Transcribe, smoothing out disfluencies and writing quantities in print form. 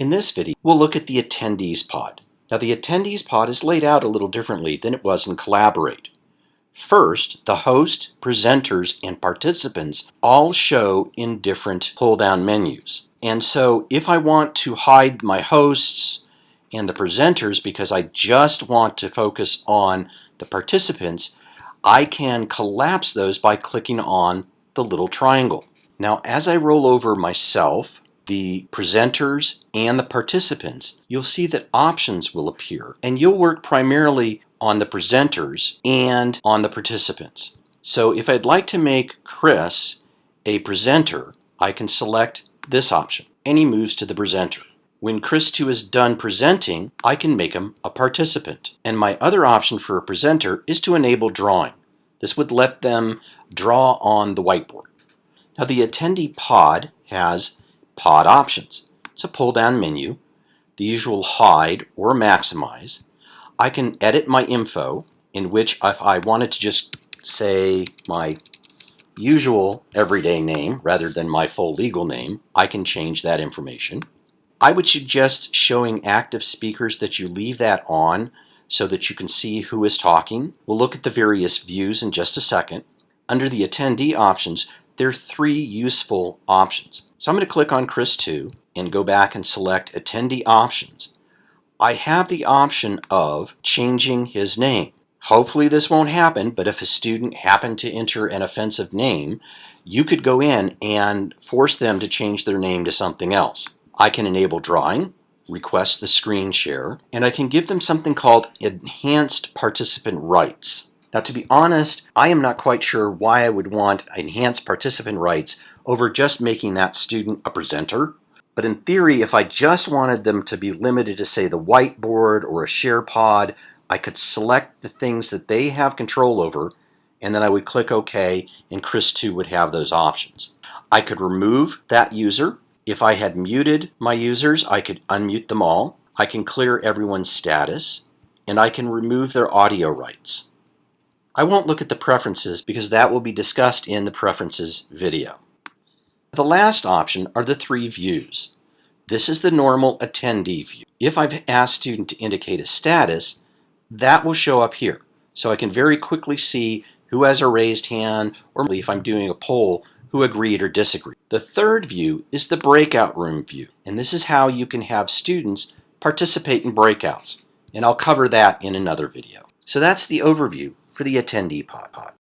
In this video, we'll look at the Attendees Pod. Now, the Attendees Pod is laid out a little differently than it was in Collaborate. First, the host, presenters, and participants all show in different pull-down menus. And so if I want to hide my hosts and the presenters because I just want to focus on the participants, I can collapse those by clicking on the little triangle. Now, as I roll over myself, the presenters, and the participants, you'll see that options will appear, and you'll work primarily on the presenters and on the participants. So if I'd like to make Chris a presenter, I can select this option, and he moves to the presenter. When Chris 2 is done presenting, I can make him a participant. And my other option for a presenter is to enable drawing. This would let them draw on the whiteboard. Now, the Attendee Pod has pod options. It's a pull-down menu, the usual hide or maximize. I can edit my info, in which if I wanted to just say my usual everyday name rather than my full legal name, I can change that information. I would suggest showing active speakers that you leave that on so that you can see who is talking. We'll look at the various views in just a second. Under the attendee options, there are three useful options. So I'm going to click on Chris 2 and go back and select Attendee Options. I have the option of changing his name. Hopefully this won't happen, but if a student happened to enter an offensive name, you could go in and force them to change their name to something else. I can enable drawing, request the screen share, and I can give them something called enhanced participant rights. Now, to be honest, I am not quite sure why I would want enhanced participant rights over just making that student a presenter. But in theory, if I just wanted them to be limited to, say, the whiteboard or a share pod, I could select the things that they have control over, and then I would click OK, and Chris 2 would have those options. I could remove that user. If I had muted my users, I could unmute them all. I can clear everyone's status, and I can remove their audio rights. I won't look at the preferences because that will be discussed in the preferences video. The last option are the three views. This is the normal attendee view. If I've asked a student to indicate a status, that will show up here. So I can very quickly see who has a raised hand, or if I'm doing a poll, who agreed or disagreed. The third view is the breakout room view, and this is how you can have students participate in breakouts, and I'll cover that in another video. So that's the overview for the Attendee Pod.